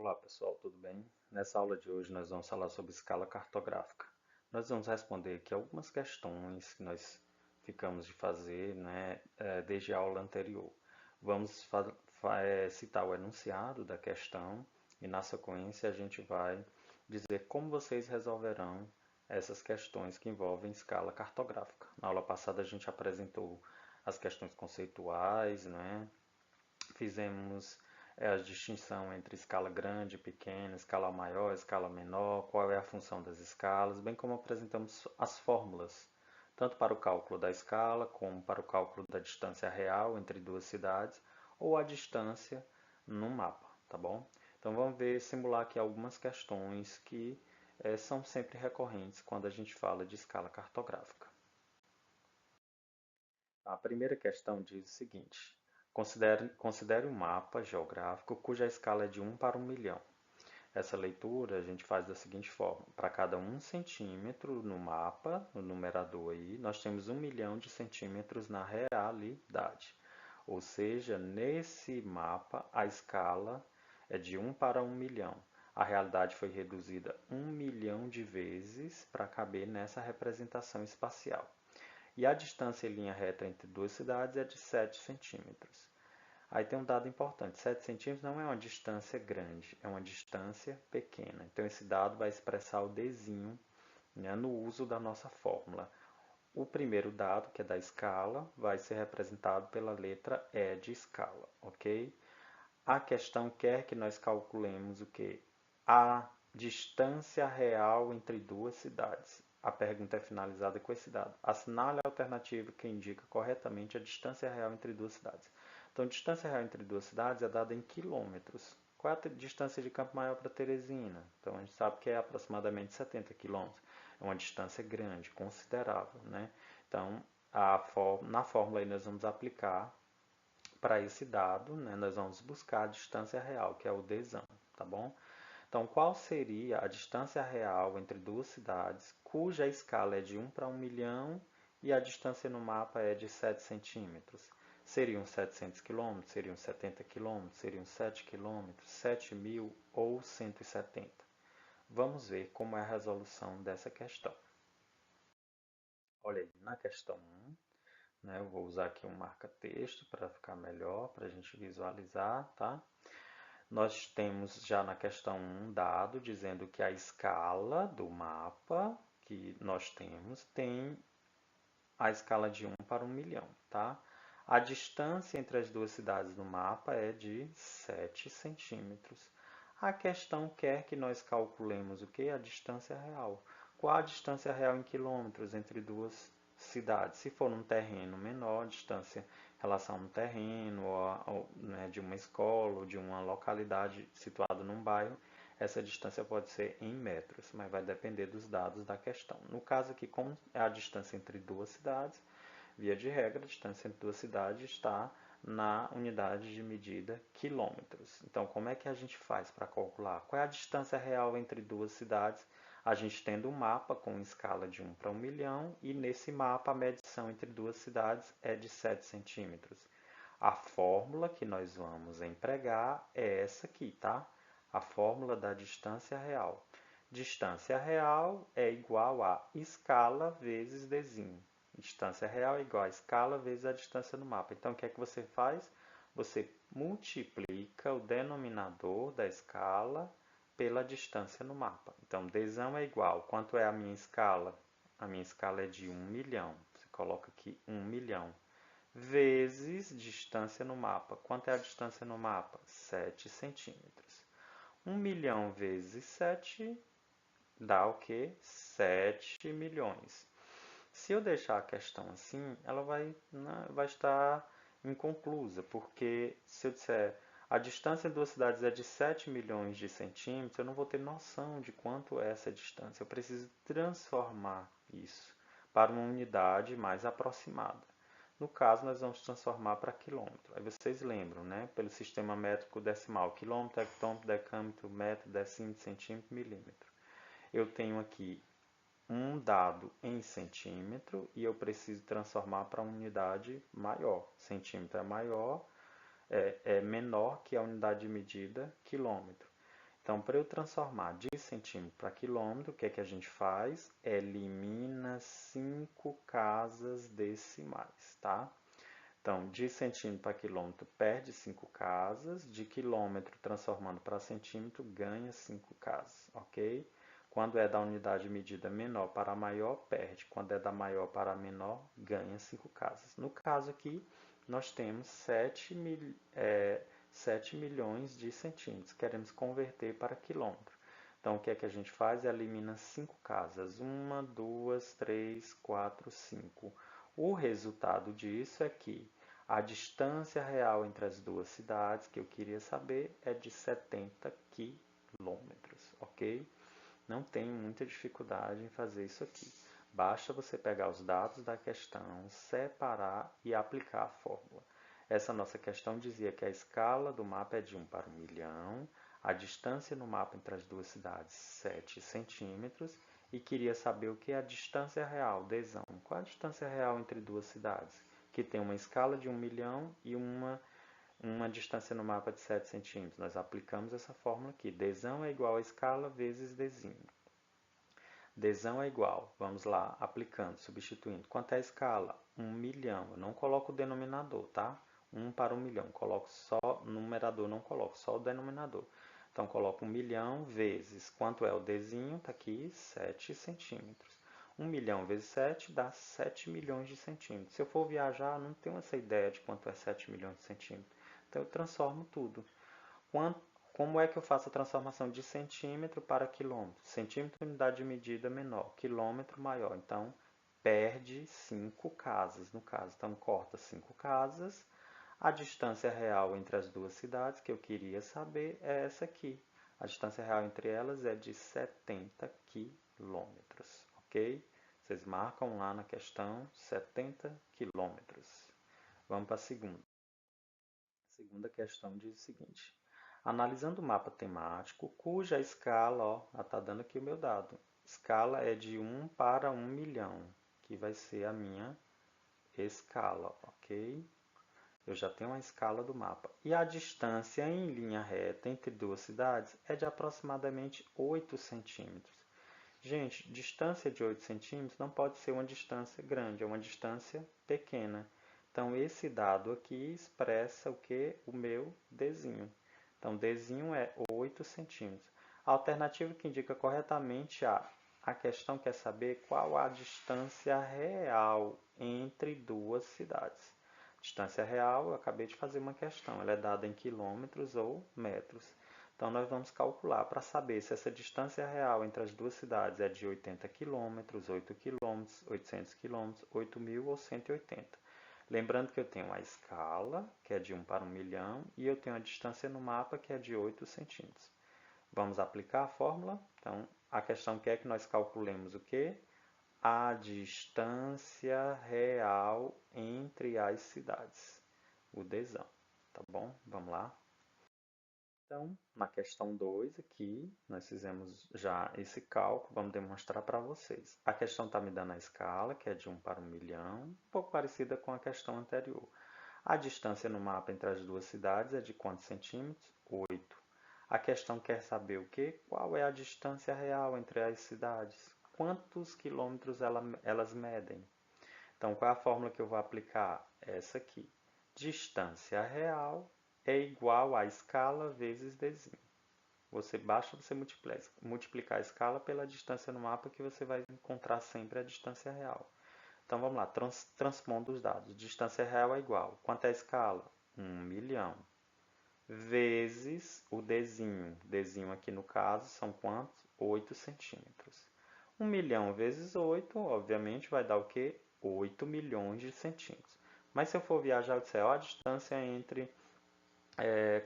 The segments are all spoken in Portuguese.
Olá pessoal, tudo bem? Nessa aula de hoje nós vamos falar sobre escala cartográfica. Nós vamos responder aqui algumas questões que nós ficamos de fazer, desde a aula anterior. Vamos citar o enunciado da questão e na sequência a gente vai dizer como vocês resolverão essas questões que envolvem escala cartográfica. Na aula passada a gente apresentou as questões conceituais, Fizemos a distinção entre escala grande, pequena, escala maior, escala menor, qual é a função das escalas, bem como apresentamos as fórmulas, tanto para o cálculo da escala como para o cálculo da distância real entre duas cidades ou a distância no mapa, tá bom? Então vamos simular aqui algumas questões que são sempre recorrentes quando a gente fala de escala cartográfica. A primeira questão diz o seguinte: considere um mapa geográfico cuja escala é de 1 para 1 milhão. Essa leitura a gente faz da seguinte forma: para cada 1 centímetro no mapa, no numerador aí, nós temos 1 milhão de centímetros na realidade. Ou seja, nesse mapa a escala é de 1 para 1 milhão. A realidade foi reduzida 1 milhão de vezes para caber nessa representação espacial. E a distância em linha reta entre duas cidades é de 7 centímetros. Aí tem um dado importante: 7 centímetros não é uma distância grande, é uma distância pequena. Então esse dado vai expressar o Dzinho, no uso da nossa fórmula. O primeiro dado, que é da escala, vai ser representado pela letra E de escala, ok? A questão quer que nós calculemos o que? A distância real entre duas cidades. A pergunta é finalizada com esse dado: assinale a alternativa que indica corretamente a distância real entre duas cidades. Então, a distância real entre duas cidades é dada em quilômetros. Qual é a distância de Campo Maior para Teresina? Então, a gente sabe que é aproximadamente 70 quilômetros. É uma distância grande, considerável, né? Então, na fórmula aí nós vamos aplicar para esse dado, nós vamos buscar a distância real, que é o Dzão, tá bom? Então, qual seria a distância real entre duas cidades cuja escala é de 1 para 1 milhão e a distância no mapa é de 7 centímetros? Seriam 700 quilômetros? Seriam 70 quilômetros? Seriam 7 quilômetros? 7.000 ou 170? Vamos ver como é a resolução dessa questão. Olha aí, na questão 1, eu vou usar aqui um marca-texto para ficar melhor, para a gente visualizar, tá? Nós temos já na questão um dado dizendo que a escala do mapa que nós temos tem a escala de 1 para 1 milhão, tá? A distância entre as duas cidades no mapa é de 7 centímetros. A questão quer que nós calculemos o que? A distância real. Qual a distância real em quilômetros entre duas cidades? Se for num terreno menor, a distância em relação a um terreno, de uma escola ou de uma localidade situada num bairro, essa distância pode ser em metros, mas vai depender dos dados da questão. No caso aqui, como é a distância entre duas cidades, via de regra, a distância entre duas cidades está na unidade de medida quilômetros. Então, como é que a gente faz para calcular? Qual é a distância real entre duas cidades? A gente tendo um mapa com escala de 1 para 1 milhão e nesse mapa a medição entre duas cidades é de 7 centímetros. A fórmula que nós vamos empregar é essa aqui, tá? A fórmula da distância real. Distância real é igual a escala vezes Dzinho. Distância real é igual a escala vezes a distância no mapa. Então, o que é que você faz? Você multiplica o denominador da escala pela distância no mapa. Então, Dzão é igual. Quanto é a minha escala? A minha escala é de 1 milhão. Você coloca aqui 1 milhão. Vezes distância no mapa. Quanto é a distância no mapa? 7 centímetros. 1 milhão vezes 7 dá o quê? 7 milhões. Se eu deixar a questão assim, ela vai estar inconclusa, porque se eu disser a distância entre duas cidades é de 7 milhões de centímetros, eu não vou ter noção de quanto é essa distância. Eu preciso transformar isso para uma unidade mais aproximada. No caso, nós vamos transformar para quilômetro. Aí vocês lembram, pelo sistema métrico decimal, quilômetro, hectômetro, decâmetro, metro, decímetro, centímetro, milímetro. Eu tenho aqui um dado em centímetro e eu preciso transformar para uma unidade maior. Centímetro é menor que a unidade de medida quilômetro. Então, para eu transformar de centímetro para quilômetro, o que é que a gente faz? Elimina 5 casas decimais, tá? Então, de centímetro para quilômetro perde 5 casas, de quilômetro transformando para centímetro ganha 5 casas, ok? Quando é da unidade medida menor para maior, perde. Quando é da maior para menor, ganha 5 casas. No caso aqui, nós temos 7 milhões de centímetros. Queremos converter para quilômetro. Então, o que é que a gente faz? Elimina 5 casas. 1, 2, 3, 4, 5. O resultado disso é que a distância real entre as duas cidades que eu queria saber é de 70 quilômetros, ok? Não tem muita dificuldade em fazer isso aqui. Basta você pegar os dados da questão, separar e aplicar a fórmula. Essa nossa questão dizia que a escala do mapa é de 1 para 1 milhão, a distância no mapa entre as duas cidades 7 centímetros e queria saber o que é a distância real, desão. Qual a distância real entre duas cidades? Que tem uma escala de 1 milhão e uma distância no mapa de 7 centímetros. Nós aplicamos essa fórmula aqui. Desão é igual a escala vezes desinho. Desão é igual, vamos lá, aplicando, substituindo. Quanto é a escala? 1 milhão. Eu não coloco o denominador, tá? 1 para 1 milhão. Coloco só, no numerador não coloco, só o denominador. Então, coloco 1 milhão vezes, quanto é o desinho? Está aqui, 7 centímetros. 1 milhão vezes 7 dá 7 milhões de centímetros. Se eu for viajar, não tenho essa ideia de quanto é 7 milhões de centímetros. Então, eu transformo tudo. Como é que eu faço a transformação de centímetro para quilômetro? Centímetro unidade de medida menor, quilômetro maior. Então, perde 5 casas, no caso. Então, corta 5 casas. A distância real entre as duas cidades, que eu queria saber, é essa aqui. A distância real entre elas é de 70 quilômetros, ok? Vocês marcam lá na questão 70 quilômetros. Vamos para a segunda. A segunda questão diz o seguinte. Analisando o mapa temático, cuja escala, ó, está dando aqui o meu dado. Escala é de 1 para 1 milhão, que vai ser a minha escala, ok? Eu já tenho a escala do mapa. E a distância em linha reta entre duas cidades é de aproximadamente 8 centímetros. Gente, distância de 8 centímetros não pode ser uma distância grande, é uma distância pequena. Então, esse dado aqui expressa o que? O meu desenho. Então, desenho é 8 centímetros. A alternativa que indica corretamente a questão quer saber qual a distância real entre duas cidades. Distância real, eu acabei de fazer uma questão, ela é dada em quilômetros ou metros. Então, nós vamos calcular para saber se essa distância real entre as duas cidades é de 80 quilômetros, 8 quilômetros, 800 quilômetros, 8.000 ou 180. Lembrando que eu tenho a escala, que é de 1 para 1 milhão, e eu tenho a distância no mapa, que é de 8 centímetros. Vamos aplicar a fórmula. Então, a questão quer que nós calculemos o quê? A distância real entre as cidades. O desão, tá bom? Vamos lá. Então, na questão 2 aqui, nós fizemos já esse cálculo, vamos demonstrar para vocês. A questão está me dando a escala, que é de 1 para 1 milhão, um pouco parecida com a questão anterior. A distância no mapa entre as duas cidades é de quantos centímetros? 8. A questão quer saber o quê? Qual é a distância real entre as cidades? Quantos quilômetros elas medem? Então, qual é a fórmula que eu vou aplicar? Essa aqui. Distância real é igual a escala vezes desenho. Basta você multiplicar a escala pela distância no mapa que você vai encontrar sempre a distância real. Então vamos lá, transpondo os dados. Distância real é igual. Quanto é a escala? 1 milhão. Vezes o desenho. Desenho aqui no caso são quantos? 8 centímetros. 1 milhão vezes 8, obviamente, vai dar o quê? 8 milhões de centímetros. Mas se eu for viajar, eu disser, ó, a distância entre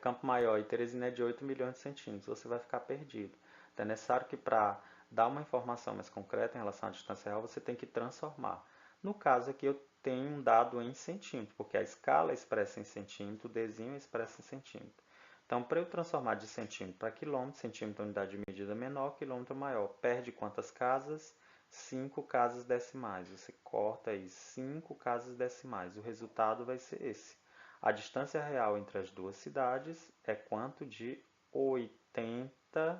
Campo Maior e Teresina é de 8 milhões de centímetros, você vai ficar perdido. Então é necessário que para dar uma informação mais concreta em relação à distância real, você tem que transformar. No caso aqui eu tenho um dado em centímetro, porque a escala é expressa em centímetro, o desenho é expresso em centímetro. Então, para eu transformar de centímetro para quilômetro, centímetro é unidade de medida menor, quilômetro maior. Perde quantas casas? 5 casas decimais. Você corta aí 5 casas decimais. O resultado vai ser esse. A distância real entre as duas cidades é quanto? De 80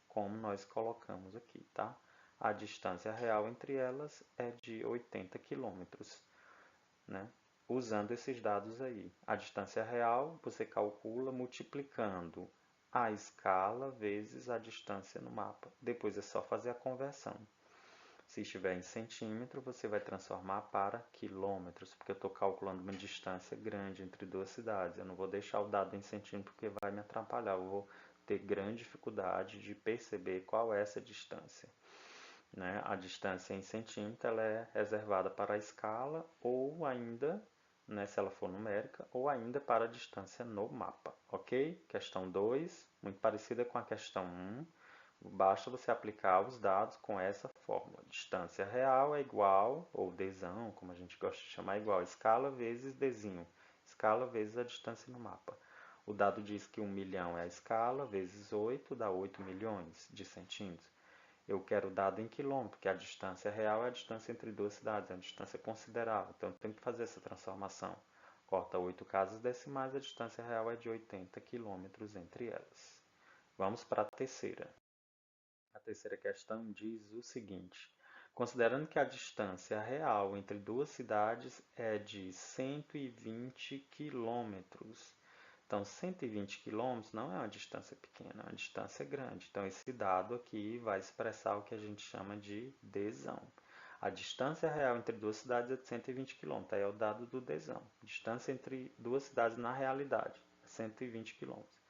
como nós colocamos aqui, tá? A distância real entre elas é de 80 quilômetros, né? Usando esses dados aí. A distância real você calcula multiplicando a escala vezes a distância no mapa. Depois é só fazer a conversão. Se estiver em centímetro, você vai transformar para quilômetros, porque eu estou calculando uma distância grande entre duas cidades. Eu não vou deixar o dado em centímetro porque vai me atrapalhar. Eu vou ter grande dificuldade de perceber qual é essa distância, né? A distância em centímetro ela é reservada para a escala ou ainda, né, se ela for numérica, ou ainda para a distância no mapa, ok? Questão 2, muito parecida com a questão 1. Basta você aplicar os dados com essa fórmula. Distância real é igual, ou dzão, como a gente gosta de chamar, é igual a escala vezes dzinho. Escala vezes a distância no mapa. O dado diz que 1 milhão é a escala, vezes 8 dá 8 milhões de centímetros. Eu quero o dado em quilômetro, porque a distância real é a distância entre duas cidades, é uma distância considerável. Então, eu tenho que fazer essa transformação. Corta 8 casas decimais, a distância real é de 80 quilômetros entre elas. Vamos para a terceira. A terceira questão diz o seguinte: considerando que a distância real entre duas cidades é de 120 quilômetros. Então, 120 quilômetros não é uma distância pequena, é uma distância grande. Então, esse dado aqui vai expressar o que a gente chama de dzão. A distância real entre duas cidades é de 120 quilômetros. Aí é o dado do dzão. Distância entre duas cidades na realidade é 120 quilômetros.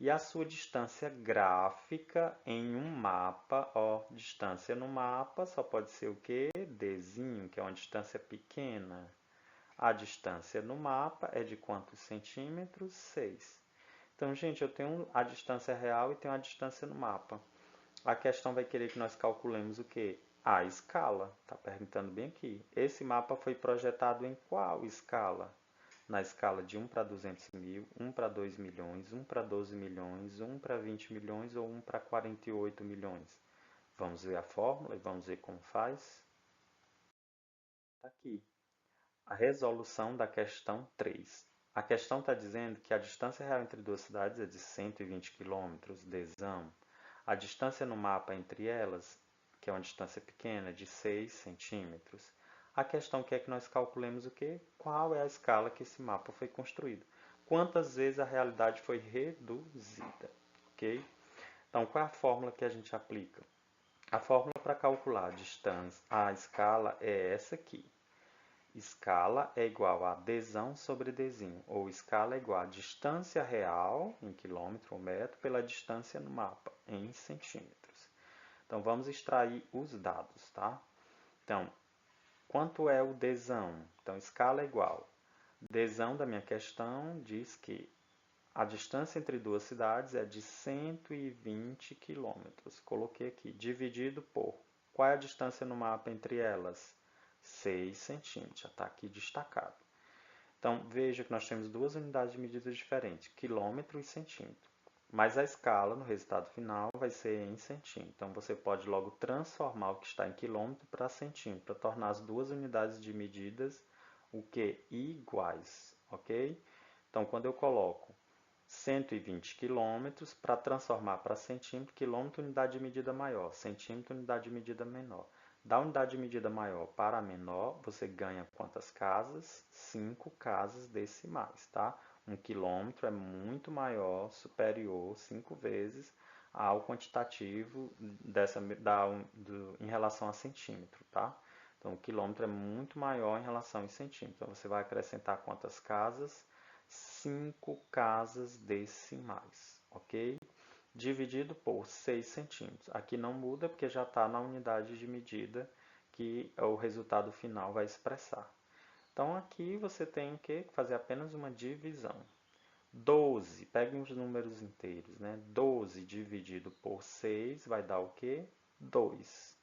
E a sua distância gráfica em um mapa, ó, distância no mapa só pode ser o quê? Dzinho, que é uma distância pequena. A distância no mapa é de quantos centímetros? 6. Então, gente, eu tenho a distância real e tenho a distância no mapa. A questão vai querer que nós calculemos o quê? A escala. Está perguntando bem aqui. Esse mapa foi projetado em qual escala? Na escala de 1 para 200 mil, 1 para 2 milhões, 1 para 12 milhões, 1 para 20 milhões ou 1 para 48 milhões. Vamos ver a fórmula e vamos ver como faz. Está aqui. A resolução da questão 3. A questão está dizendo que a distância real entre duas cidades é de 120 km, dzão. A distância no mapa entre elas, que é uma distância pequena, é de 6 centímetros. A questão quer que nós calculemos o quê? Qual é a escala que esse mapa foi construído. Quantas vezes a realidade foi reduzida, ok? Então, qual é a fórmula que a gente aplica? A fórmula para calcular a distância, a escala é essa aqui. Escala é igual a dzão sobre dzinho, ou escala é igual a distância real, em quilômetro ou metro, pela distância no mapa, em centímetros. Então, vamos extrair os dados, tá? Então, quanto é o dzão? Então, escala é igual. Dzão da minha questão diz que a distância entre duas cidades é de 120 quilômetros. Coloquei aqui, dividido por. Qual é a distância no mapa entre elas? 6 centímetros, já está aqui destacado. Então, veja que nós temos duas unidades de medida diferentes, quilômetro e centímetro. Mas a escala no resultado final vai ser em centímetro. Então, você pode logo transformar o que está em quilômetro para centímetro, para tornar as duas unidades de medidas o que? Iguais, ok? Então, quando eu coloco 120 quilômetros, para transformar para centímetro, quilômetro unidade de medida maior, centímetro unidade de medida menor. Da unidade de medida maior para a menor, você ganha quantas casas? 5 casas decimais, tá? 1 quilômetro é muito maior, superior, 5 vezes ao quantitativo em relação a centímetro, tá? Então, o quilômetro é muito maior em relação a centímetro. Então, você vai acrescentar quantas casas? 5 casas decimais, ok? Dividido por 6 centímetros. Aqui não muda porque já está na unidade de medida que o resultado final vai expressar. Então aqui você tem que fazer apenas uma divisão. 12, peguem os números inteiros, né? 12 dividido por 6 vai dar o quê? 2.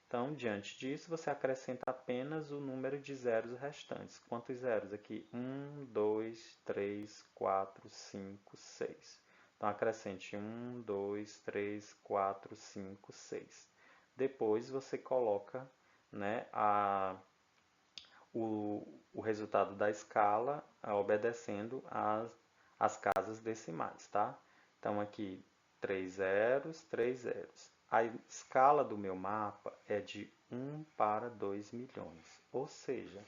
Então, diante disso, você acrescenta apenas o número de zeros restantes. Quantos zeros aqui? 1, 2, 3, 4, 5, 6. Então, acrescente 1, 2, 3, 4, 5, 6. Depois, você coloca, né, o resultado da escala obedecendo as casas decimais, tá? Então, aqui 3 zeros, 3 zeros. A escala do meu mapa é de 1 para 2 milhões. Ou seja,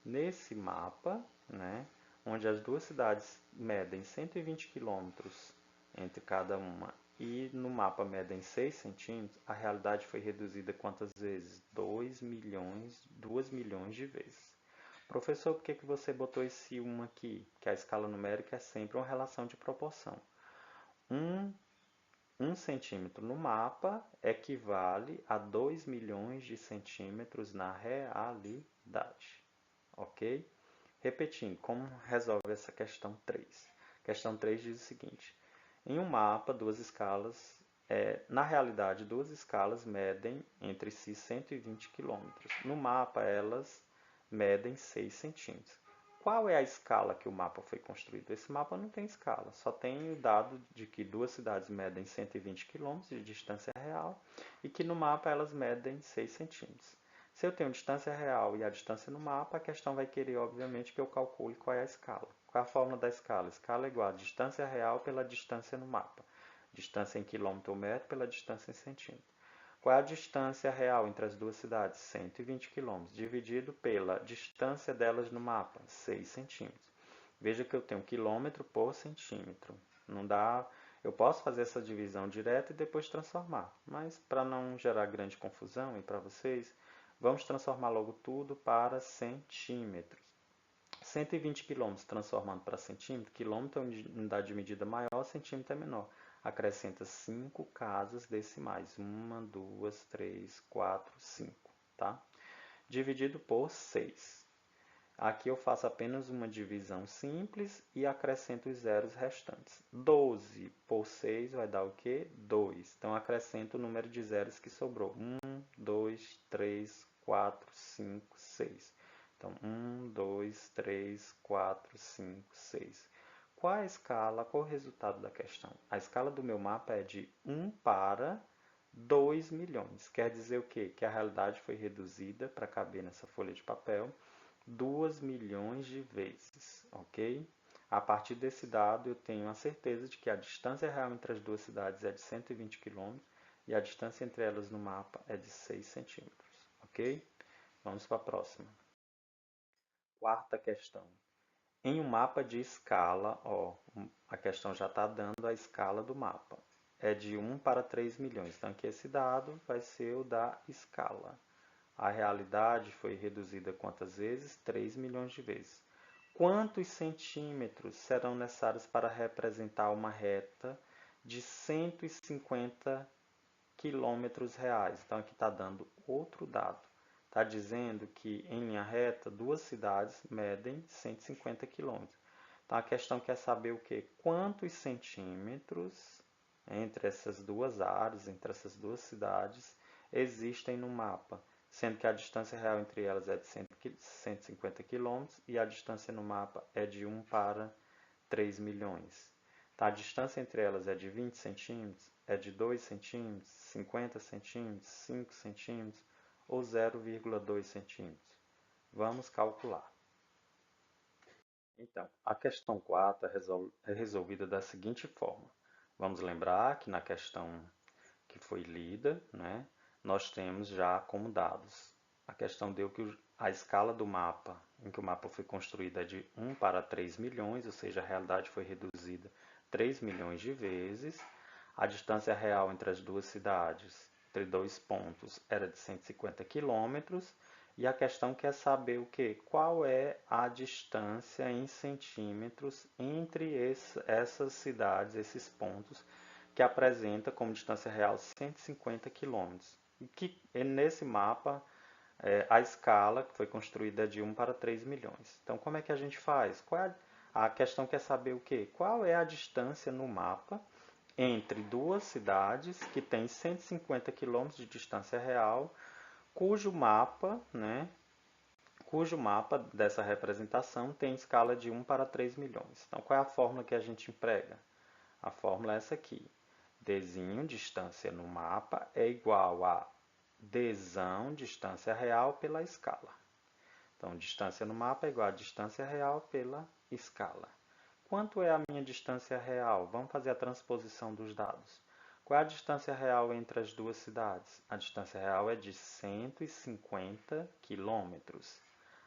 nesse mapa, né, onde as duas cidades medem 120 quilômetros entre cada uma e no mapa medem 6 centímetros, a realidade foi reduzida quantas vezes? 2 milhões de vezes. Professor, por que você botou esse 1 aqui? Que a escala numérica é sempre uma relação de proporção. 1 centímetro no mapa equivale a 2 milhões de centímetros na realidade. Ok? Repetindo, como resolve essa questão 3? Questão 3 diz o seguinte: em um mapa, duas escalas, na realidade, duas escalas medem entre si 120 quilômetros. No mapa, elas medem 6 centímetros. Qual é a escala que o mapa foi construído? Esse mapa não tem escala, só tem o dado de que duas cidades medem 120 quilômetros de distância real e que no mapa elas medem 6 centímetros. Se eu tenho distância real e a distância no mapa, a questão vai querer, obviamente, que eu calcule qual é a escala. Qual é a fórmula da escala? Escala é igual a distância real pela distância no mapa. Distância em quilômetro ou metro pela distância em centímetro. Qual é a distância real entre as duas cidades? 120 km, dividido pela distância delas no mapa, 6 centímetros. Veja que eu tenho quilômetro por centímetro. Não dá, eu posso fazer essa divisão direta e depois transformar, mas para não gerar grande confusão e para vocês, vamos transformar logo tudo para centímetros. 120 km transformando para centímetro, quilômetro é unidade de medida maior, centímetro é menor. Acrescenta 5 casas decimais. 1, 2, 3, 4, 5. Tá? Dividido por 6. Aqui eu faço apenas uma divisão simples e acrescento os zeros restantes. 12 por 6 vai dar o quê? 2. Então acrescento o número de zeros que sobrou. 1, 2, 3, 4, 5, 6. Então 1, 2, 3, 4, 5, 6. Qual a escala? Qual o resultado da questão? A escala do meu mapa é de 1 para 2 milhões. Quer dizer o quê? Que a realidade foi reduzida para caber nessa folha de papel 2 milhões de vezes, ok? A partir desse dado, eu tenho a certeza de que a distância real entre as duas cidades é de 120 km e a distância entre elas no mapa é de 6 centímetros, ok? Vamos para a próxima. Quarta questão. Em um mapa de escala, ó, a questão já está dando a escala do mapa. É de 1 para 3 milhões. Então, aqui esse dado vai ser o da escala. A realidade foi reduzida quantas vezes? 3 milhões de vezes. Quantos centímetros serão necessários para representar uma reta de 150 quilômetros reais? Então, aqui está dando outro dado. Está dizendo que em linha reta, duas cidades medem 150 quilômetros. Então, a questão quer saber o quê? Quantos centímetros entre essas duas áreas, entre essas duas cidades, existem no mapa? Sendo que a distância real entre elas é de 150 km e a distância no mapa é de 1 para 3 milhões. Tá? A distância entre elas é de 20 centímetros, é de 2 centímetros, 50 centímetros, 5 centímetros ou 0,2 centímetros. Vamos calcular. Então, a questão 4 é resolvida da seguinte forma. Vamos lembrar que na questão que foi lida, né, nós temos já como dados. A questão deu que a escala do mapa, em que o mapa foi construído, é de 1 para 3 milhões, ou seja, a realidade foi reduzida 3 milhões de vezes. A distância real entre as duas cidades, entre dois pontos, era de 150 quilômetros. E a questão quer saber o quê? Qual é a distância em centímetros entre essas cidades, esses pontos, que apresenta como distância real 150 quilômetros. E que nesse mapa a escala que foi construída é de 1 para 3 milhões. Então, como é que a gente faz? A questão quer saber o quê? Qual é a distância no mapa entre duas cidades que têm 150 quilômetros de distância real, cujo mapa, né, cujo mapa dessa representação tem escala de 1 para 3 milhões. Então, qual é a fórmula que a gente emprega? A fórmula é essa aqui. Dzinho, distância no mapa, é igual a dzão, distância real, pela escala. Então, distância no mapa é igual a distância real pela escala. Quanto é a minha distância real? Vamos fazer a transposição dos dados. Qual é a distância real entre as duas cidades? A distância real é de 150 quilômetros.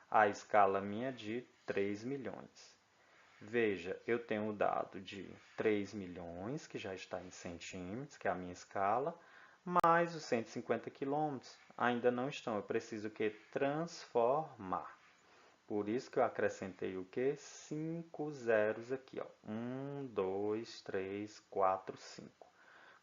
A escala minha é de 3 milhões. Veja, eu tenho o dado de 3 milhões, que já está em centímetros, que é a minha escala, mais os 150 quilômetros ainda não estão. Eu preciso que transformar. Por isso que eu acrescentei o que? 5 zeros aqui, ó. 1, 2, 3, 4, 5.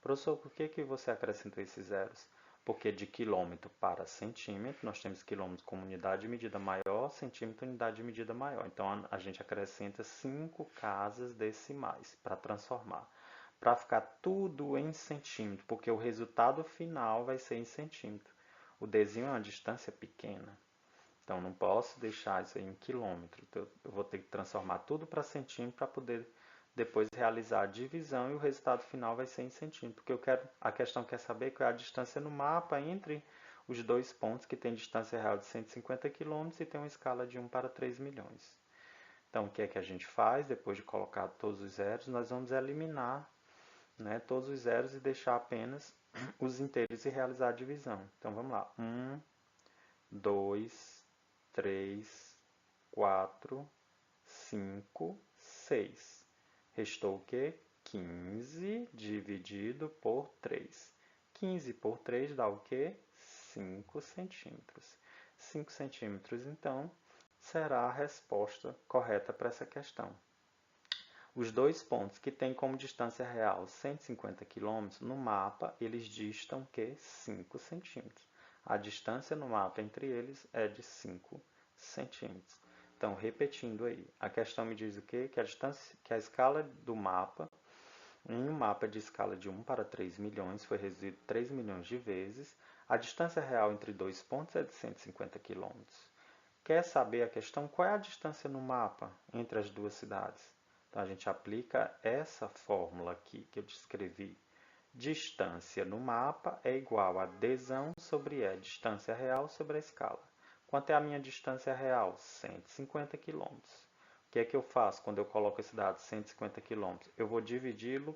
Professor, por que você acrescentou esses zeros? Porque de quilômetro para centímetro, nós temos quilômetro como unidade de medida maior, centímetro unidade de medida maior. Então a gente acrescenta 5 casas decimais para transformar. Para ficar tudo em centímetro, porque o resultado final vai ser em centímetro. O desenho é uma distância pequena. Então não posso deixar isso aí em quilômetro. Então, eu vou ter que transformar tudo para centímetro para poder depois realizar a divisão e o resultado final vai ser em centímetro. Porque a questão quer saber qual é a distância no mapa entre os dois pontos que tem distância real de 150 km e tem uma escala de 1 para 3 milhões. Então o que é que a gente faz? Depois de colocar todos os zeros, nós vamos eliminar, né, todos os zeros e deixar apenas os inteiros e realizar a divisão. Então vamos lá. 1, 2, 3, 4, 5, 6. Restou o quê? 15 dividido por 3. 15 por 3 dá o quê? 5 centímetros. 5 centímetros, então, será a resposta correta para essa questão. Os dois pontos que têm como distância real 150 km, no mapa eles distam que 5 centímetros. A distância no mapa entre eles é de 5 centímetros. Então, repetindo aí, a questão me diz o quê? Que a escala do mapa, em um mapa de escala de 1 para 3 milhões, foi reduzido 3 milhões de vezes. A distância real entre dois pontos é de 150 km. Quer saber a questão? Qual é a distância no mapa entre as duas cidades? Então, a gente aplica essa fórmula aqui que eu descrevi. Distância no mapa é igual a adesão sobre E, distância real sobre a escala. Quanto é a minha distância real? 150 km. O que é que eu faço quando eu coloco esse dado 150 km? Eu vou dividi-lo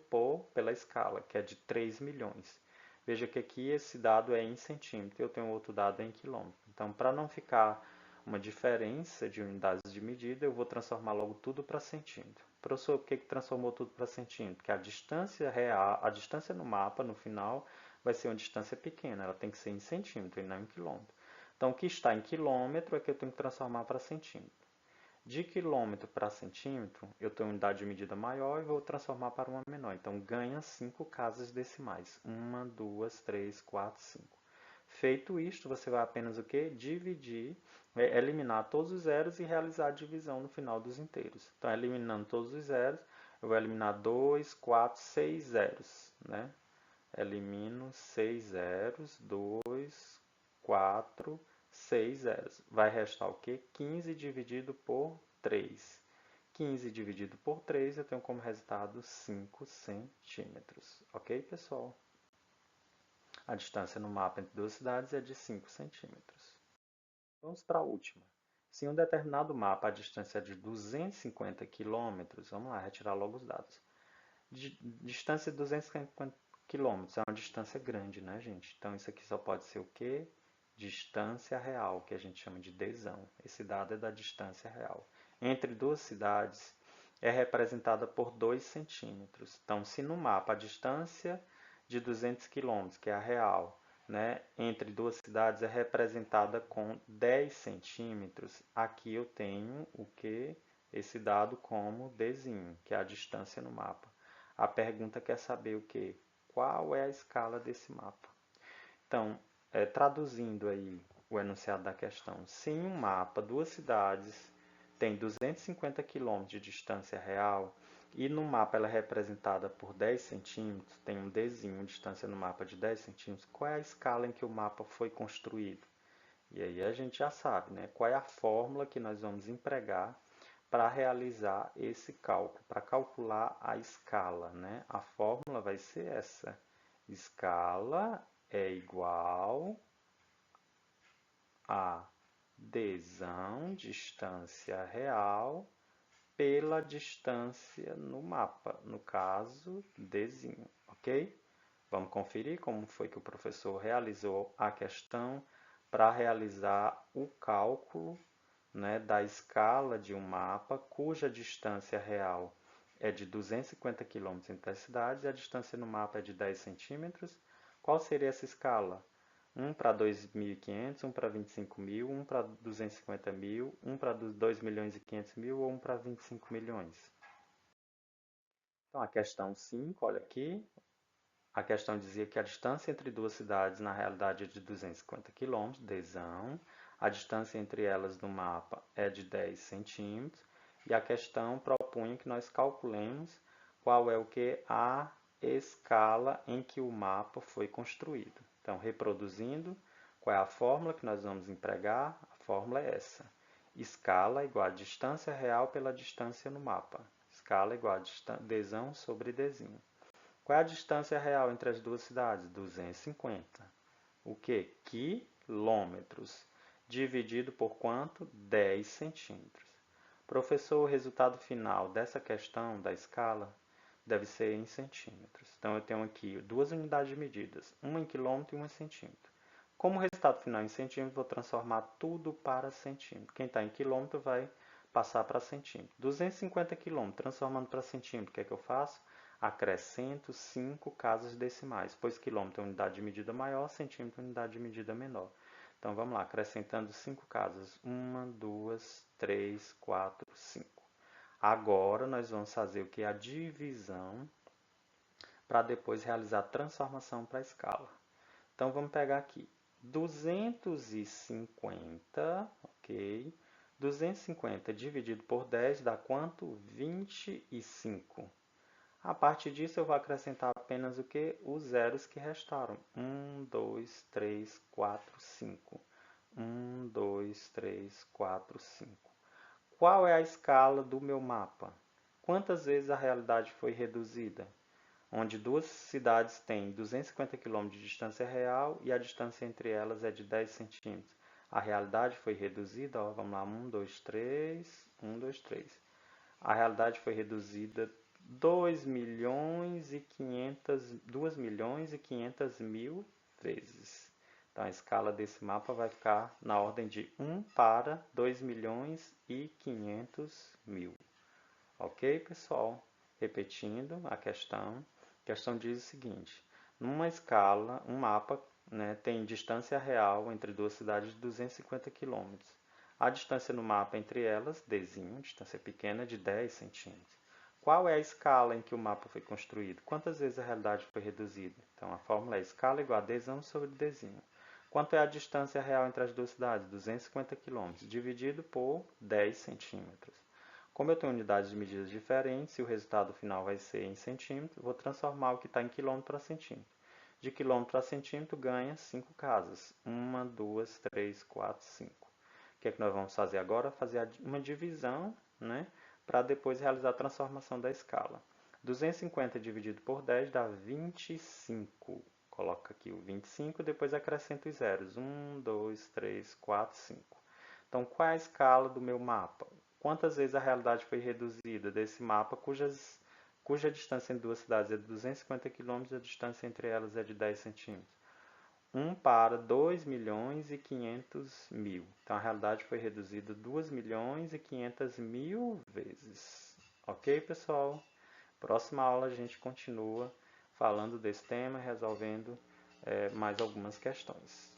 pela escala, que é de 3 milhões. Veja que aqui esse dado é em centímetro e eu tenho outro dado em quilômetro. Então, para não ficar uma diferença de unidades de medida, eu vou transformar logo tudo para centímetro. Professor, por que transformou tudo para centímetro? Porque a distância real, a distância no mapa, no final, vai ser uma distância pequena, ela tem que ser em centímetro e não em quilômetro. Então, o que está em quilômetro é que eu tenho que transformar para centímetro. De quilômetro para centímetro, eu tenho unidade de medida maior e vou transformar para uma menor. Então, ganha 5 casas decimais. 1, 2, 3, 4, 5. Feito isto, você vai apenas o quê? Dividir, eliminar todos os zeros e realizar a divisão no final dos inteiros. Então, eliminando todos os zeros, eu vou eliminar 2, 4, 6 zeros, né? Elimino 6 zeros, 2, 4, 6 zeros. Vai restar o quê? 15 dividido por 3. 15 dividido por 3, eu tenho como resultado 5 centímetros. Ok, pessoal? A distância no mapa entre duas cidades é de 5 centímetros. Vamos para a última. Se em um determinado mapa a distância é de 250 quilômetros, vamos lá, retirar logo os dados. Distância de 250 quilômetros é uma distância grande, né, gente? Então isso aqui só pode ser o quê? Distância real, que a gente chama de desão. Esse dado é da distância real. Entre duas cidades é representada por 2 centímetros. Então, se no mapa a distância de 200 quilômetros, que é a real, né, entre duas cidades é representada com 10 centímetros, aqui eu tenho o que? Esse dado como desinho, que é a distância no mapa. A pergunta quer saber o que? Qual é a escala desse mapa? Então, traduzindo aí o enunciado da questão, se em um mapa duas cidades têm 250 km de distância real e no mapa ela é representada por 10 centímetros, tem um Dzinho, distância no mapa de 10 centímetros, qual é a escala em que o mapa foi construído? E aí a gente já sabe, né? Qual é a fórmula que nós vamos empregar para realizar esse cálculo, para calcular a escala, né? A fórmula vai ser essa. Escala é igual a desão, distância real, pela distância no mapa, no caso, Dzinho, ok? Vamos conferir como foi que o professor realizou a questão para realizar o cálculo, né, da escala de um mapa cuja distância real é de 250 km entre as cidades e a distância no mapa é de 10 centímetros. Qual seria essa escala? Um para 2.500, um para 25.000, um para 250.000, um para 2.500.000 ou um para 25 milhões? Então, a questão 5, olha aqui, a questão dizia que a distância entre duas cidades na realidade é de 250 km, desão. A distância entre elas no mapa é de 10 centímetros. E a questão propunha que nós calculemos qual é o que? A escala em que o mapa foi construído. Então, reproduzindo, qual é a fórmula que nós vamos empregar? A fórmula é essa. Escala igual a distância real pela distância no mapa. Escala igual a desão sobre desinho. Qual é a distância real entre as duas cidades? 250. O que? Quilômetros. Dividido por quanto? 10 centímetros. Professor, o resultado final dessa questão da escala deve ser em centímetros. Então, eu tenho aqui duas unidades de medidas, uma em quilômetro e uma em centímetro. Como o resultado final é em centímetro, vou transformar tudo para centímetro. Quem está em quilômetro vai passar para centímetro. 250 quilômetros, transformando para centímetro, o que é que eu faço? Acrescento 5 casas decimais, pois quilômetro é unidade de medida maior, centímetro é unidade de medida menor. Então vamos lá, acrescentando 5 casas. 1, 2, 3, 4, 5. Agora nós vamos fazer o que? A divisão para depois realizar a transformação para a escala. Então vamos pegar aqui 250, ok? 250 dividido por 10 dá quanto? 25. A partir disso, eu vou acrescentar apenas o que? Os zeros que restaram. 1, 2, 3, 4, 5. 1, 2, 3, 4, 5. Qual é a escala do meu mapa? Quantas vezes a realidade foi reduzida? Onde duas cidades têm 250 km de distância real e a distância entre elas é de 10 centímetros. A realidade foi reduzida, ó, vamos lá, 1, 2, 3, 1, 2, 3. A realidade foi reduzida 2 milhões e 500 mil vezes. Então, a escala desse mapa vai ficar na ordem de 1 para 2 milhões e 500 mil. Ok, pessoal? Repetindo a questão diz o seguinte: numa escala, um mapa, né, tem distância real entre duas cidades de 250 km. A distância no mapa entre elas, Dzinho, distância pequena, de 10 centímetros. Qual é a escala em que o mapa foi construído? Quantas vezes a realidade foi reduzida? Então, a fórmula é escala igual a Dzão sobre Dzinho. Quanto é a distância real entre as duas cidades? 250 km, dividido por 10 centímetros. Como eu tenho unidades de medidas diferentes e o resultado final vai ser em centímetro, vou transformar o que está em quilômetro para centímetro. De quilômetro para centímetro ganha 5 casas. 1, 2, 3, 4, 5. O que é que nós vamos fazer agora? Fazer uma divisão, né, para depois realizar a transformação da escala. 250 dividido por 10 dá 25. Coloca aqui o 25 e depois acrescenta os zeros. 1, 2, 3, 4, 5. Então, qual é a escala do meu mapa? Quantas vezes a realidade foi reduzida desse mapa cuja distância entre duas cidades é de 250 km e a distância entre elas é de 10 centímetros? 1 para 2 milhões e 500 mil. Então, a realidade foi reduzida 2 milhões e 500 mil vezes. Ok, pessoal? Próxima aula a gente continua falando desse tema e resolvendo mais algumas questões.